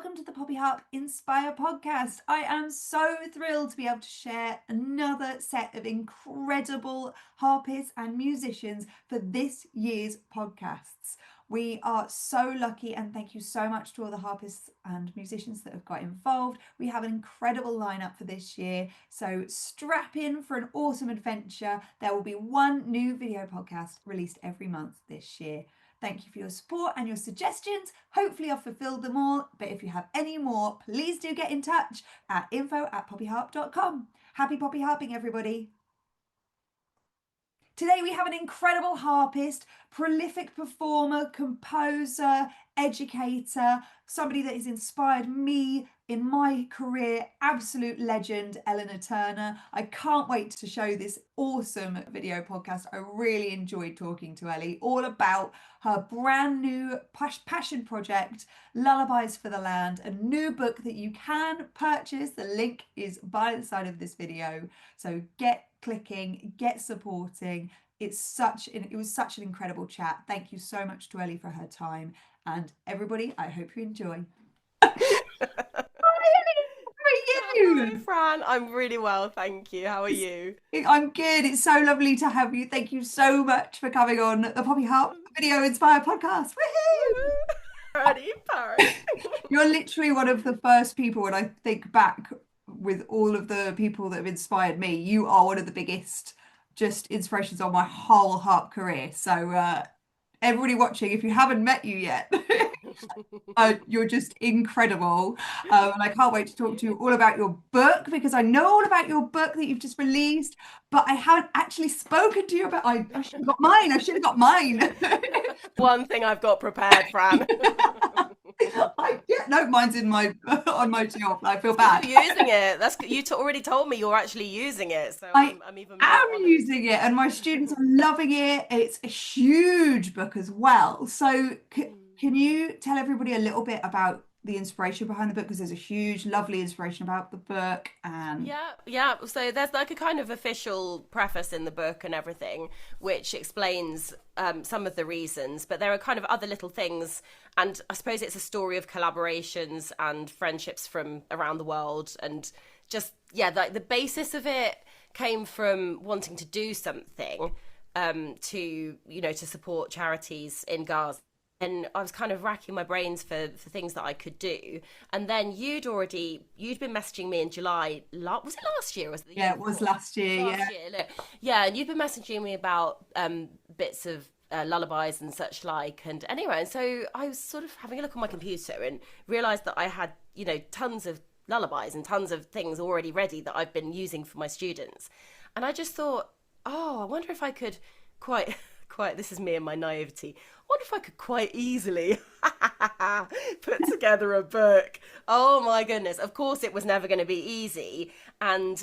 welcome to the PoppyHarp Inspire Podcast. I am so thrilled to be able to share another set of incredible harpists and musicians for this year's podcasts. We are so lucky, and thank you so much to all the harpists and musicians that have got involved. We have an incredible lineup for this year, so strap in for an awesome adventure. There will be one new video podcast released every month this year. Thank you for your support and your suggestions. Hopefully I've fulfilled them all, but if you have any more, please do get in touch at info@poppyharp.com. Happy poppy harping, everybody. Today we have an incredible harpist, prolific performer, composer, educator, somebody that has inspired me in my career, absolute legend, Eleanor Turner. I can't wait to show this awesome video podcast. I really enjoyed talking to Ellie, all about her brand new passion project, Lullabies for the Land, a new book that you can purchase. The link is by the side of this video. So get clicking, get supporting. It was such an incredible chat. Thank you so much to Ellie for her time. And everybody, I hope you enjoy. Hi, Fran. I'm really well, thank you. How are you? I'm good. It's so lovely to have you. Thank you so much for coming on the PoppyHarp Video Inspire Podcast. Woohoo! You're literally one of the first people, when I think back with all of the people that have inspired me, you are one of the biggest just inspirations on my whole harp career. So everybody watching, if you haven't met you yet, you're just incredible, and I can't wait to talk to you all about your book, because I know all about your book that you've just released, but I haven't actually spoken to you about. I should have got mine. One thing I've got prepared, Fran. Mine's in my on my job. I feel bad. You're using it. You already told me you're actually using it, so I'm even more am honored. using it, and my students are loving it. It's a huge book as well. So can you tell everybody a little bit about the inspiration behind the book, because there's a huge, lovely inspiration about the book? And yeah. So there's like a kind of official preface in the book and everything, which explains some of the reasons, but there are kind of other little things, and I suppose it's a story of collaborations and friendships from around the world, and just like the basis of it came from wanting to do something to support charities in Gaza. And I was kind of racking my brains for things that I could do. And then you'd been messaging me in July. Was it last year? Or was it the year it was last year. And you'd been messaging me about bits of lullabies and such like. And anyway, and so I was sort of having a look on my computer and realised that I had, tons of lullabies and tons of things already ready that I've been using for my students. And I just thought, I wonder if I could quite, this is me and my naivety, I wonder if I could quite easily put together a book. Oh my goodness. Of course it was never going to be easy. And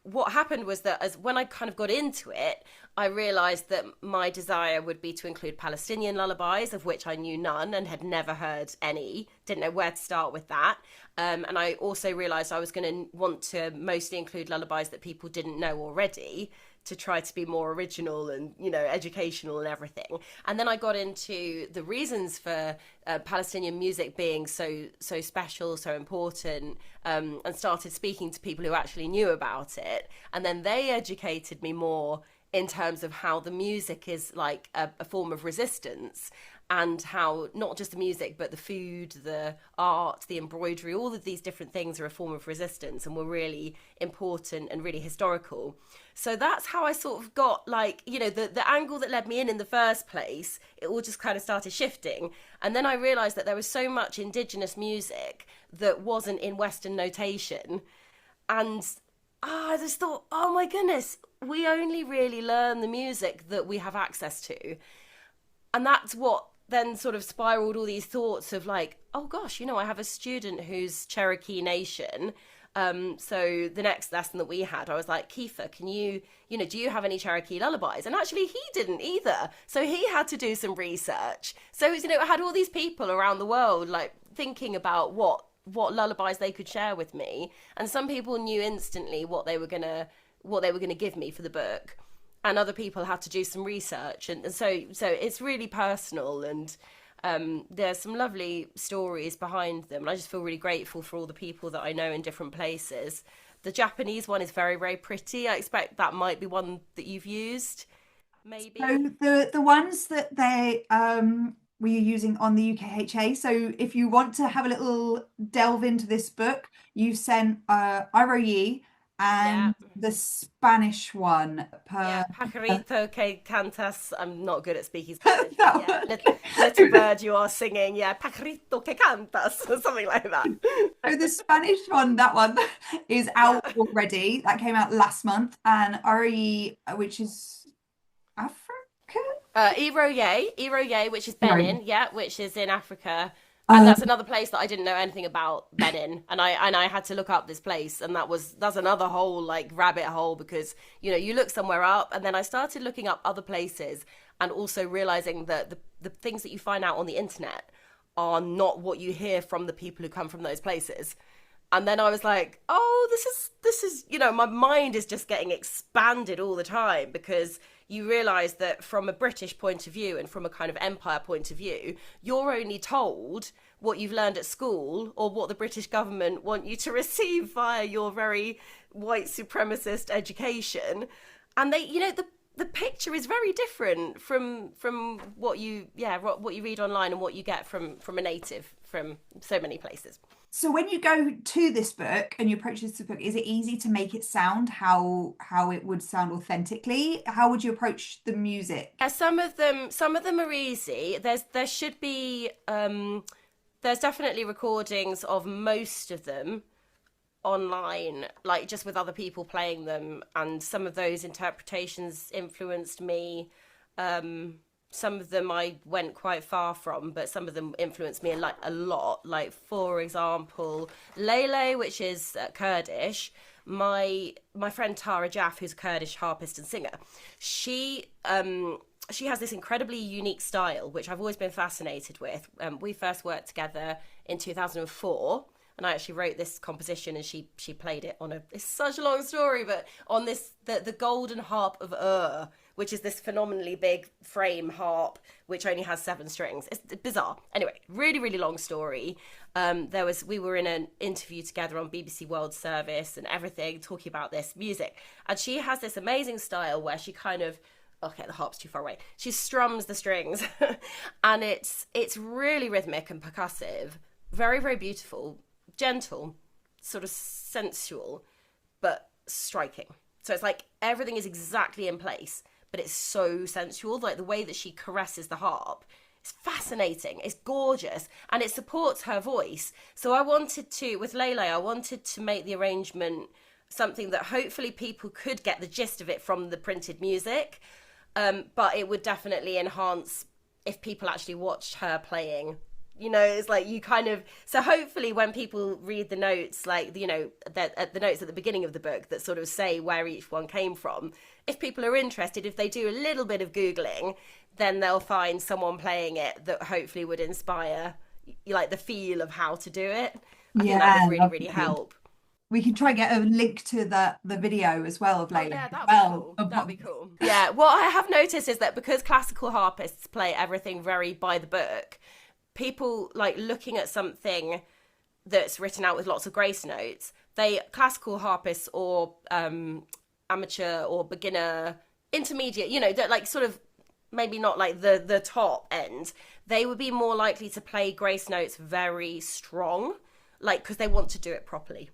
what happened was that when I kind of got into it, I realised that my desire would be to include Palestinian lullabies, of which I knew none and had never heard any, didn't know where to start with that. And I also realised I was going to want to mostly include lullabies that people didn't know already, to try to be more original and, educational and everything. And then I got into the reasons for Palestinian music being so special, so important, and started speaking to people who actually knew about it. And then they educated me more in terms of how the music is like a form of resistance, and how not just the music, but the food, the art, the embroidery, all of these different things are a form of resistance and were really important and really historical. So that's how I sort of got the angle that led me in the first place. It all just kind of started shifting. And then I realised that there was so much indigenous music that wasn't in Western notation. And I just thought, oh my goodness, we only really learn the music that we have access to. And that's what then sort of spiraled all these thoughts of like, oh gosh, I have a student who's Cherokee Nation. So the next lesson that we had, I was like, Kiefer, can you, do you have any Cherokee lullabies? And actually he didn't either. So he had to do some research. So, I had all these people around the world, like thinking about what lullabies they could share with me. And some people knew instantly what they were going to give me for the book. And other people had to do some research. And so it's really personal. And There's some lovely stories behind them, and I just feel really grateful for all the people that I know in different places. The Japanese one is very, very pretty. I expect that might be one that you've used, maybe. So the ones that we are using on the UKHA. So if you want to have a little delve into this book, you sent Iroyi Yeah. and the Spanish one Yeah, per pajarito que cantas. I'm not good at speaking Spanish. But that yeah, one. little bird, you are singing. Yeah, pajarito que cantas, or something like that. So the Spanish one, that one is Yeah. out already. That came out last month, and Iroyi, which is Africa. Iroye, which is Sorry. Benin, yeah, which is in Africa. And Um, that's another place that I didn't know anything about, Benin. And I had to look up this place, and that's another whole like rabbit hole, because you look somewhere up, and then I started looking up other places, and also realizing that the things that you find out on the internet are not what you hear from the people who come from those places. And then I was like, oh, this is my mind is just getting expanded all the time, because you realize that from a British point of view and from a kind of empire point of view, you're only told what you've learned at school, or what the British government want you to receive via your very white supremacist education. And the picture is very different from what you read online and what you get from a native from so many places. so when you go to this book and you approach this book, is it easy to make it sound how it would sound authentically? How would you approach the music? Yeah, some of them are easy. There should be there's definitely recordings of most of them online, like just with other people playing them, and some of those interpretations influenced me. Some of them I went quite far from, but some of them influenced me a lot. Like, for example, Lele, which is Kurdish. My friend Tara Jaff, who's a Kurdish harpist and singer, she has this incredibly unique style, which I've always been fascinated with. We first worked together in 2004, and I actually wrote this composition, and she played it on it's such a long story, but on the golden harp of Ur, which is this phenomenally big frame harp which only has 7 strings. It's bizarre. Anyway, really, really long story. We were in an interview together on BBC World Service and everything, talking about this music, and she has this amazing style where she kind of, okay, the harp's too far away, she strums the strings and it's really rhythmic and percussive, very, very beautiful, gentle, sort of sensual, but striking. So it's like everything is exactly in place, but it's so sensual. Like the way that she caresses the harp, it's fascinating, it's gorgeous, and it supports her voice. So with Lele, I wanted to make the arrangement something that hopefully people could get the gist of it from the printed music, but it would definitely enhance if people actually watched her playing. It's like you kind of, so hopefully when people read the notes, like, the notes at the beginning of the book that sort of say where each one came from, if people are interested, if they do a little bit of Googling, then they'll find someone playing it that hopefully would inspire, like, the feel of how to do it. I think that would really, really help. We can try and get a link to the video as well of Layla. Yeah, that'd be cool. That'd be cool. Yeah, what I have noticed is that because classical harpists play everything very by the book, people like looking at something that's written out with lots of grace notes. Classical harpists or amateur or beginner, intermediate, that like sort of maybe not like the top end, they would be more likely to play grace notes very strong, like because they want to do it properly.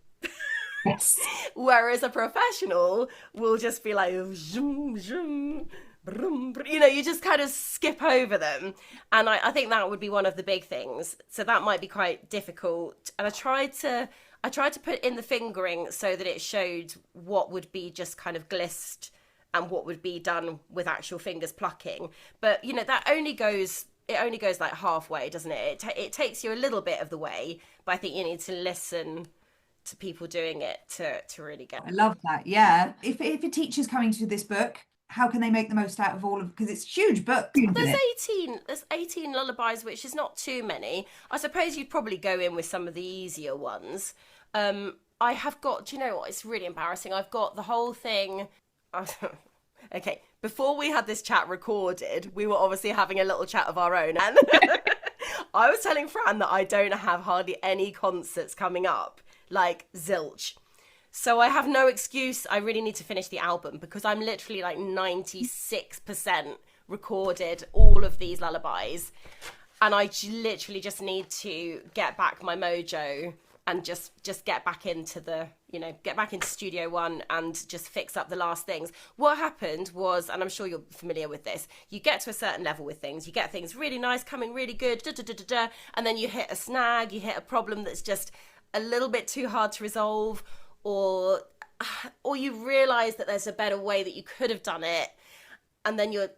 Yes. Whereas a professional will just be like, zoom, zoom, brum, brum. You just kind of skip over them. And I think that would be one of the big things. So that might be quite difficult. And I tried to put in the fingering so that it showed what would be just kind of glissed and what would be done with actual fingers plucking. But, that only goes like halfway, doesn't it? It takes you a little bit of the way, but I think you need to listen to people doing it to really get it. I love that. Yeah. If a teacher's coming to this book, how can they make the most out of all of, because it's a huge book. There's 18 lullabies, which is not too many. I suppose you'd probably go in with some of the easier ones. I have got, do you know what? It's really embarrassing. I've got the whole thing. Okay, before we had this chat recorded, we were obviously having a little chat of our own. And I was telling Fran that I don't have hardly any concerts coming up, like zilch. So I have no excuse. I really need to finish the album because I'm literally like 96% recorded all of these lullabies. And I literally just need to get back my mojo and just get back into get back into Studio One and just fix up the last things. What happened was, and I'm sure you're familiar with this, you get to a certain level with things, you get things really nice, coming really good, and then you hit a snag, you hit a problem that's just a little bit too hard to resolve, or you realise that there's a better way that you could have done it, and then you're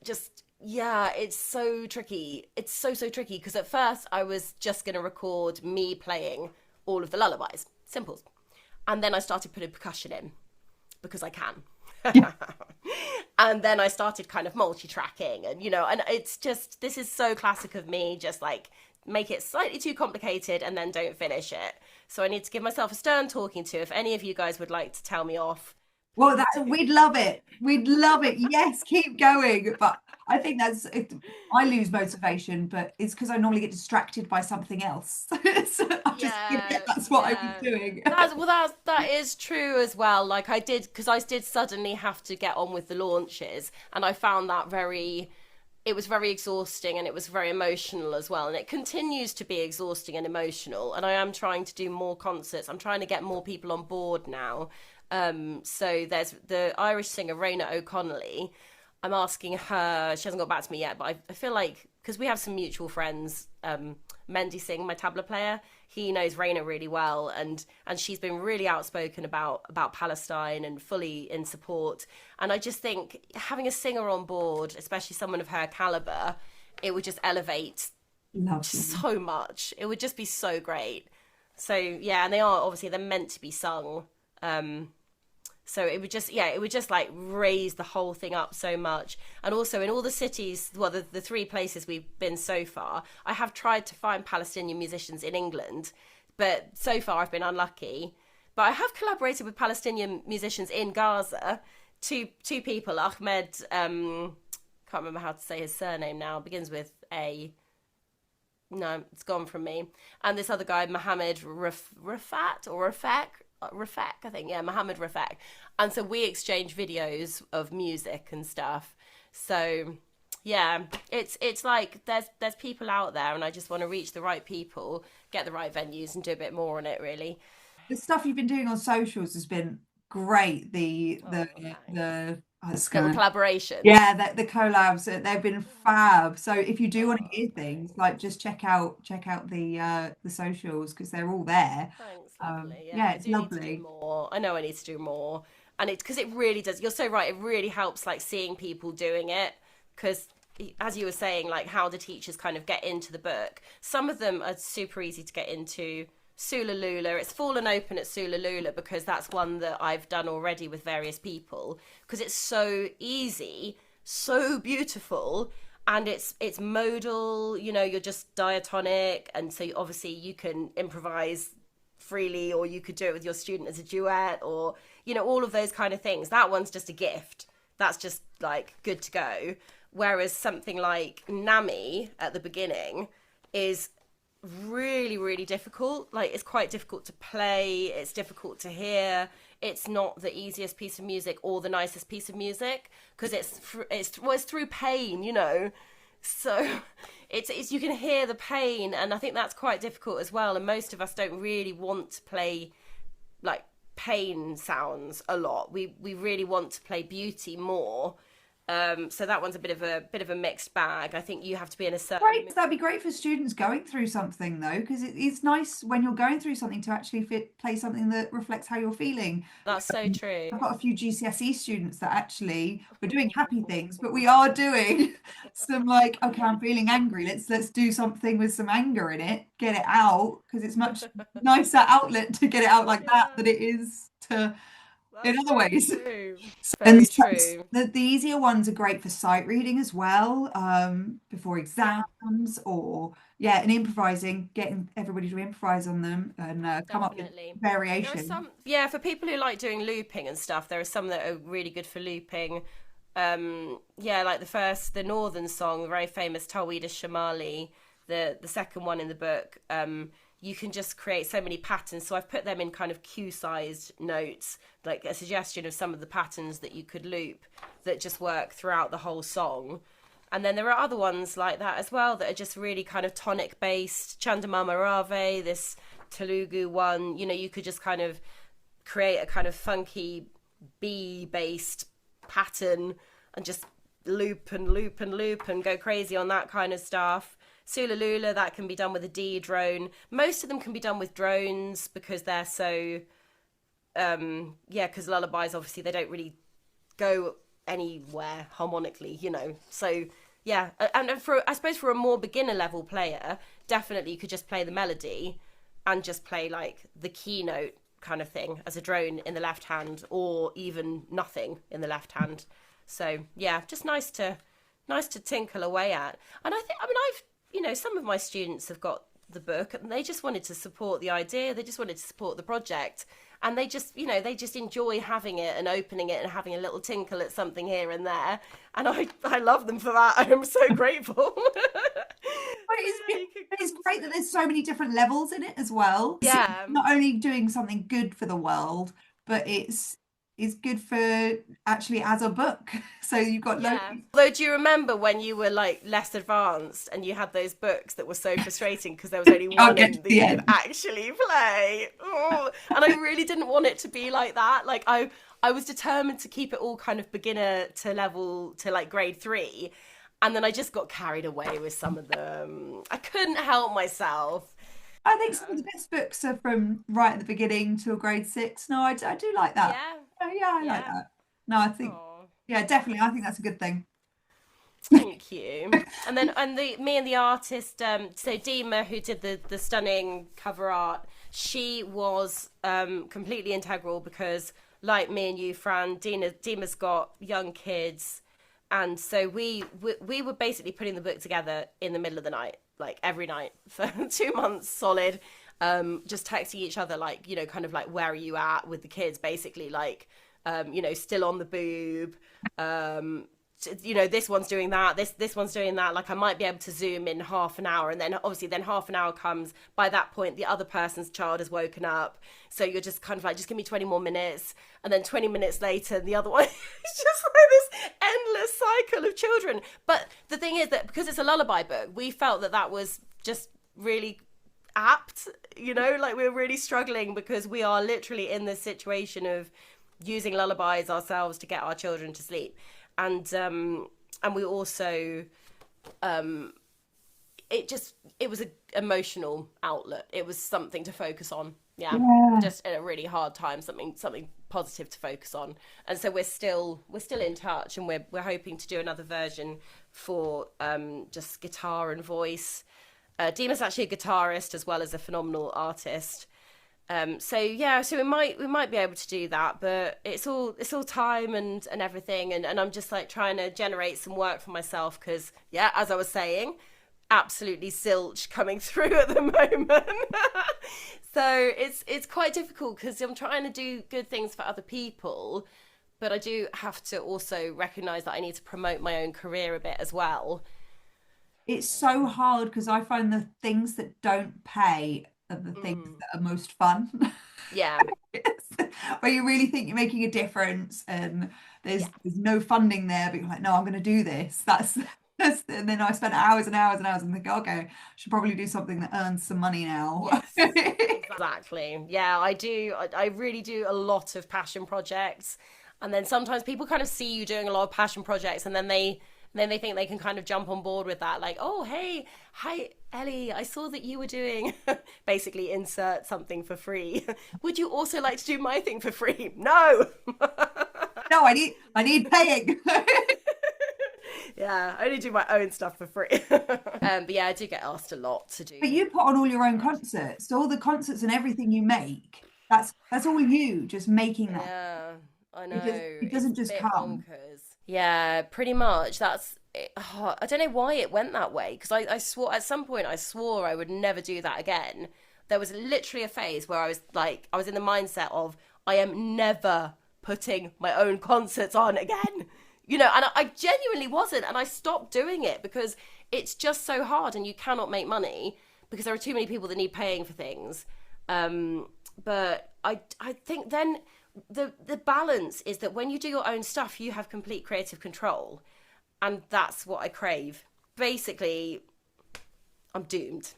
just... Yeah, it's so tricky. It's so tricky because at first I was just going to record me playing all of the lullabies, simples. And then I started putting percussion in because I can. And then I started kind of multi-tracking and, and it's just, this is so classic of me, just like make it slightly too complicated and then don't finish it. So I need to give myself a stern talking to if any of you guys would like to tell me off. Well, we'd love it. We'd love it. Yes, keep going. But I think that's it. I lose motivation, but it's because I normally get distracted by something else. So I just forget that's what I was doing. That is true as well. Like I did suddenly have to get on with the launches, and I found that it was very exhausting and it was very emotional as well. And it continues to be exhausting and emotional. And I am trying to do more concerts. I'm trying to get more people on board now. So there's the Irish singer Raina O'Connelly. I'm asking her, she hasn't got back to me yet, but I feel like, because we have some mutual friends, Mendy Singh, my tabla player, he knows Raina really well, and she's been really outspoken about Palestine and fully in support. And I just think having a singer on board, especially someone of her caliber, it would just elevate so much. It would just be so great. So yeah, and they're meant to be sung. So it would just like raise the whole thing up so much. And also in all the cities, well, the three places we've been so far, I have tried to find Palestinian musicians in England, but so far I've been unlucky. But I have collaborated with Palestinian musicians in Gaza. Two people, Ahmed, can't remember how to say his surname now, begins with A. No, it's gone from me. And this other guy, Mohammed Rafat or Rafek, I think, yeah, Mohammed Rafek. And so we exchange videos of music and stuff. So yeah, it's like there's people out there, and I just want to reach the right people, get the right venues, and do a bit more on it. Really, the stuff you've been doing on socials has been great. The collaboration, yeah, the collabs, they've been fab. So if you do want to hear things, like just check out the socials, because they're all there. Thanks, lovely. Yeah, it's Need lovely. to do more. I know I need to do more, and it's because it really does. You're so right. It really helps, like seeing people doing it, because as you were saying, like how the teachers kind of get into the book. Some of them are super easy to get into. Sula Lula, it's fallen open at Sula Lula because that's one that I've done already with various people, because it's so easy, so beautiful, and it's modal, you're just diatonic, and so obviously you can improvise freely, or you could do it with your student as a duet, or all of those kind of things. That one's just a gift. That's just like good to go. Whereas something like Nami at the beginning is really, really difficult. Like, it's quite difficult to play, it's difficult to hear, it's not the easiest piece of music or the nicest piece of music, because it's through pain, so it's you can hear the pain, and I think that's quite difficult as well. And most of us don't really want to play like pain sounds a lot. We really want to play beauty more. So that one's a bit of a mixed bag. I think you have to be in a certain... Great. That'd be great for students going through something, though, because it's nice when you're going through something to actually play something that reflects how you're feeling. That's so true. I've got a few GCSE students that actually, we're doing happy things, but we are doing some like, okay, I'm feeling angry. Let's do something with some anger in it, get it out, because it's much nicer outlet to get it out like that than it is to... in other ways. True. And true. The easier ones are great for sight reading as well, before exams, or and improvising, getting everybody to improvise on them and come up with variation. For people who like doing looping and stuff, there are some that are really good for looping. Like the Northern song, the very famous Tawida Shamali, the second one in the book, you can just create so many patterns. So I've put them in kind of cue-sized notes, like a suggestion of some of the patterns that you could loop that just work throughout the whole song. And then there are other ones like that as well that are just really kind of tonic-based. Chandamama Rave, this Telugu one, you know, you could just kind of create a kind of funky B-based pattern and just loop and loop and loop and go crazy on that kind of stuff. Sula Lula, that can be done with a D drone. Most of them can be done with drones because they're so, because lullabies, obviously, they don't really go anywhere harmonically, you know. So, yeah, and for, I suppose for a more beginner level player, definitely you could just play the melody and just play like the keynote kind of thing as a drone in the left hand, or even nothing in the left hand. So, yeah, just nice to tinkle away at. And some of my students have got the book and they just wanted to support the idea. They just wanted to support the project. And they just enjoy having it and opening it and having a little tinkle at something here and there. And I love them for that. I am so grateful. It's great that there's so many different levels in it as well. Yeah. So not only doing something good for the world, but it's good for actually as a book. So you've got Although, do you remember when you were like less advanced and you had those books that were so frustrating because there was only one that you could actually play? Oh. And I really didn't want it to be like that. Like I was determined to keep it all kind of beginner to level to like grade 3. And then I just got carried away with some of them. I couldn't help myself. I think some of the best books are from right at the beginning till grade 6. No, I do like that. I like that. No, I think, definitely. I think that's a good thing. Thank you. And then, me and the artist, so Dima, who did the stunning cover art, she was completely integral because, like me and you, Fran, Dima's got young kids, and so we were basically putting the book together in the middle of the night, like every night for 2 months solid, just texting each other, like, you know, kind of like, where are you at with the kids, basically, like, you know, still on the boob, you know, this one's doing that, this one's doing that, like I might be able to zoom in half an hour, and then obviously then half an hour comes, by that point the other person's child has woken up, so you're just kind of like, just give me 20 more minutes, and then 20 minutes later the other one. It's just like this endless cycle of children. But the thing is that because it's a lullaby book, we felt that was just really apt, you know, like we were really struggling because we are literally in this situation of using lullabies ourselves to get our children to sleep. And we also, it was an emotional outlet. It was something to focus on. Yeah. Just at a really hard time, something positive to focus on. And so we're still in touch, and we're hoping to do another version for just guitar and voice. Dima's actually a guitarist as well as a phenomenal artist. So we might be able to do that, but it's all time and everything, and I'm just like trying to generate some work for myself because, as I was saying, absolutely zilch coming through at the moment. So it's quite difficult because I'm trying to do good things for other people, but I do have to also recognise that I need to promote my own career a bit as well. It's so hard because I find the things that don't pay are the things that are most fun. Yeah. Where you really think you're making a difference and there's no funding there, but you're like, no, I'm going to do this. That's and then I spent hours and hours and hours and think, okay, I should probably do something that earns some money now. Yes, exactly. Yeah, I do. I really do a lot of passion projects. And then sometimes people kind of see you doing a lot of passion projects, and then they think they can kind of jump on board with that. Like, oh, hey, hi, Ellie, I saw that you were doing, basically insert something for free. Would you also like to do my thing for free? No. No, I need paying. Yeah, I only do my own stuff for free. But yeah, I do get asked a lot to do. But you put on all your own concerts. So all the concerts and everything you make, that's all you, just making that. Yeah, I know. It doesn't just come. Bonkers. Yeah, pretty much. That's it. Oh, I don't know why it went that way, because I swore at some point I would never do that again. There was literally a phase where I was in the mindset of I am never putting my own concerts on again. You know, and I genuinely wasn't, and I stopped doing it because it's just so hard, and you cannot make money because there are too many people that need paying for things. But I think then the balance is that when you do your own stuff, you have complete creative control, and that's what I crave. Basically, I'm doomed.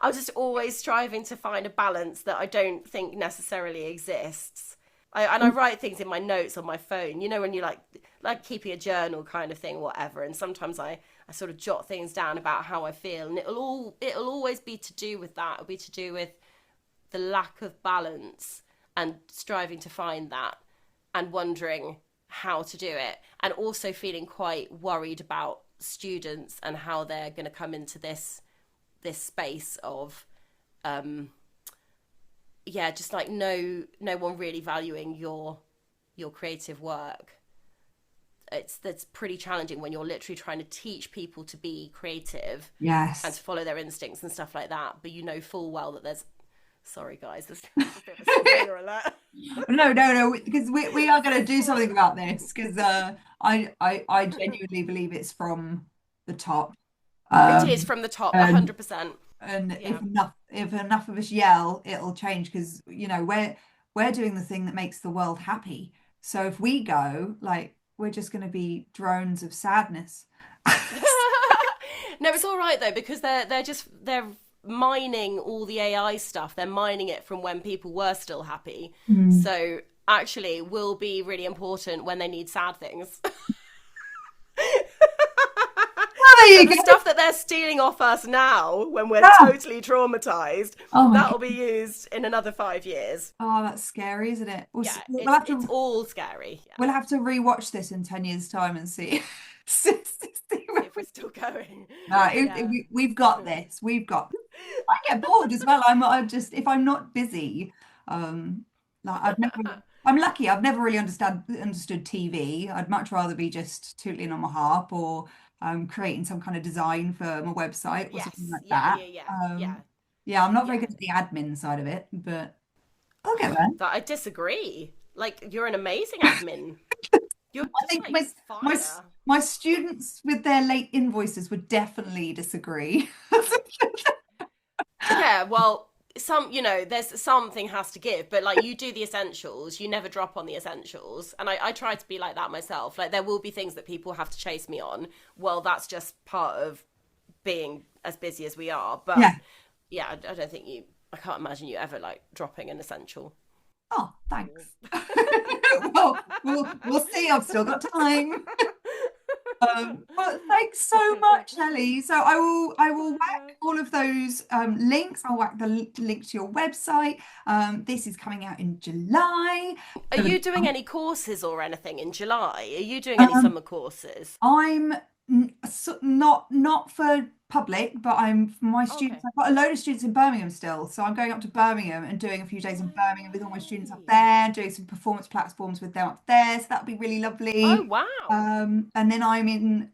I'm just always striving to find a balance that I don't think necessarily exists. I write things in my notes on my phone, you know, when you like keeping a journal kind of thing, whatever. And sometimes I sort of jot things down about how I feel, and it'll always be to do with that. It'll be to do with the lack of balance and striving to find that, and wondering how to do it, and also feeling quite worried about students and how they're going to come into this space of just like no one really valuing your creative work. That's pretty challenging when you're literally trying to teach people to be creative, Yes, and to follow their instincts and stuff like that, but you know full well that there's, sorry guys, there's a bit of a spoiler alert. no, because we are going to do something about this, because I genuinely believe it's from the top. It is from the top, 100%. And if enough of us yell, it'll change, because you know we're doing the thing that makes the world happy. So if we go, like, we're just going to be drones of sadness. No, it's all right though, because they're mining all the AI stuff. They're mining it from when people were still happy. So actually will be really important when they need sad things. So the stuff that they're stealing off us now, when we're totally traumatized, that'll be used in another 5 years. Oh, that's scary, isn't it? It's all scary. Yeah. We'll have to rewatch this in 10 years' time and see if we're still going. We've got this. I get bored as well. I'm just, if I'm not busy, like I'm lucky. I've never really understood TV. I'd much rather be just tootling on my harp, or creating some kind of design for my website or something like that. I'm not very good at the admin side of it, but I'll get there. I disagree. Like, you're an amazing admin. I think my students with their late invoices would definitely disagree. Yeah, well, there's something has to give, but like, you do the essentials, you never drop on the essentials, and I try to be like that myself. Like, there will be things that people have to chase me on. Well, that's just part of being as busy as we are. But yeah, I don't think I can't imagine you ever like dropping an essential. Oh, thanks. Well, we'll see. I've still got time. Well, thanks so much, Ellie. So I will whack all of those links. I'll whack the link to your website. This is coming out in July. Are you doing any courses or anything in July? Are you doing any summer courses? I'm not for public, but I'm for my students. I've got a load of students in Birmingham still, so I'm going up to Birmingham and doing a few days in Birmingham with all my students up there, doing some performance platforms with them up there, so that'll be really lovely. Oh wow. And then I'm in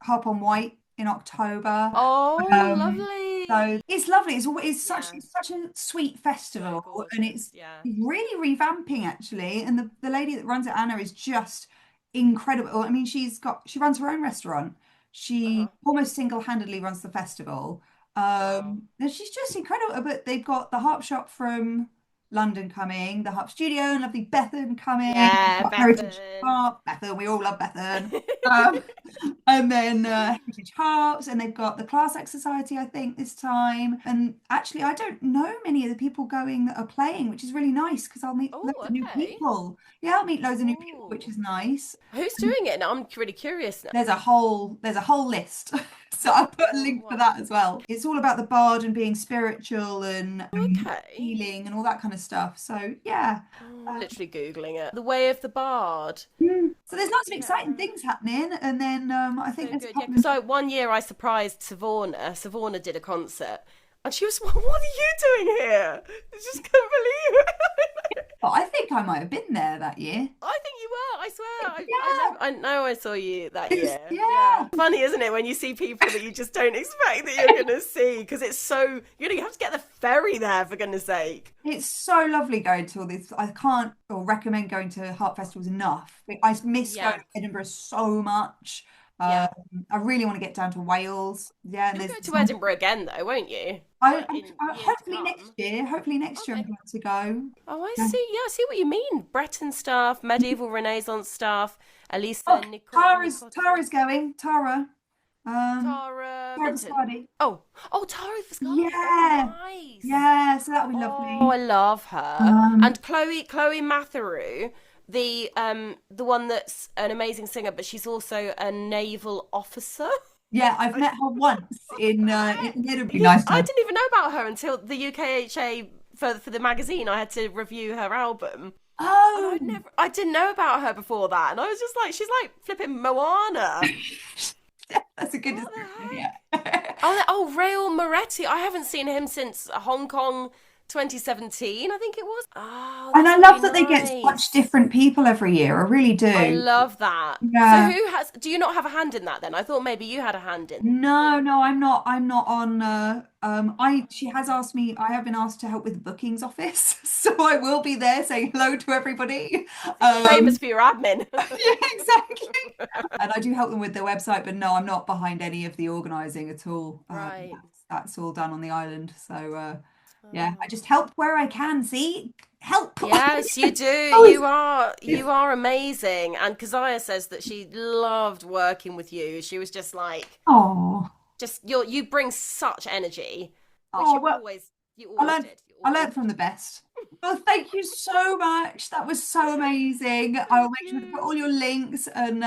Harp on White in October. Lovely. So it's lovely. It's such a sweet festival, and it's really revamping actually. And the lady that runs it, Anna, is just incredible. I mean, she runs her own restaurant. She almost single-handedly runs the festival. And she's just incredible. But they've got the harp shop from London coming, the harp studio, and lovely Bethan coming. Yeah, Heritage Harp, Bethan, we all love Bethan. And then Heritage Harps, and they've got the Class Act Society, I think, this time. And actually, I don't know many of the people going that are playing, which is really nice, because I'll meet loads of new people. Yeah, I'll meet loads of new people, which is nice. Who's doing it? I'm really curious now. There's a whole list. So I'll put a link for that as well. It's all about the bard and being spiritual and healing and all that kind of stuff. So yeah. Literally Googling it. The Way of the Bard. So there's lots of exciting things happening. And then I think So one year I surprised Savona. Savona did a concert. And she was, what are you doing here? I just couldn't believe it. But I think I might have been there that year. I think you were, I swear. I know I saw you that year. Yeah. Funny, isn't it, when you see people that you just don't expect that you're going to see, because it's so, you have to get the ferry there, for goodness sake. It's so lovely going to all this. I can't recommend going to harp festivals enough. I miss going to Edinburgh so much. Yeah. I really want to get down to Wales. Yeah, and You'll there's go to Edinburgh again, though, won't you? I, Like in years to hopefully next come. year. Hopefully next year I'm Okay. going to go. Oh, I Yeah. see. Yeah, I see what you mean. Breton stuff, medieval Renaissance stuff. Oh, Elisa Tara's going. Tara. Um, Tara Tara Minton. Viscardi. Oh, Tara Viscardi. Oh, Yeah. nice. Yeah, so that'll be Oh, I lovely. love her. Um, And Chloe Matheru, the one that's an amazing singer, but she's also a naval officer. yeah, I've met her once in Edinburgh. Nice I time. didn't even know about her until the UKHA for the magazine. I had to review her album. And Oh, I didn't know about her before that. And I was just like, she's like flipping Moana. that's a good What the description. heck? Yeah. Oh, Rael Moretti. I haven't seen him since Hong Kong 2017, I think it was. Oh, And that's I really love that they get nice. such different people every year. I really I do. love that. So Yeah. do you not have a hand in that then? I thought maybe you had a hand in. No, no, I'm not on I she has asked me, I have been asked to help with the bookings office. So I will be there saying hello to everybody. Famous for your admin. Yeah, exactly. And I do help them with their website, but no, I'm not behind any of the organizing at all. Right. That's all done on the island. So yeah, I Oh. just help where I can. See, help. Yes, you do. Oh, You are amazing. And Keziah says that she loved working with you. She was just like, oh, you bring such energy, which oh, well, you I always learned did. You I always learned from the did. best. Well, thank you so much. That was so amazing. I will Thank make sure to put you. all your links and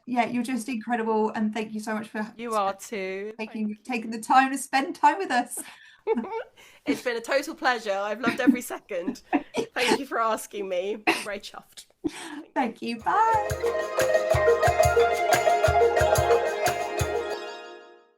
yeah, you're just incredible. And thank you so much for You are too. Thank taking the you. time to spend time with us. It's been a total pleasure. I've loved every second. Thank you for asking me. I'm very chuffed. Thank you. Thank you. Bye.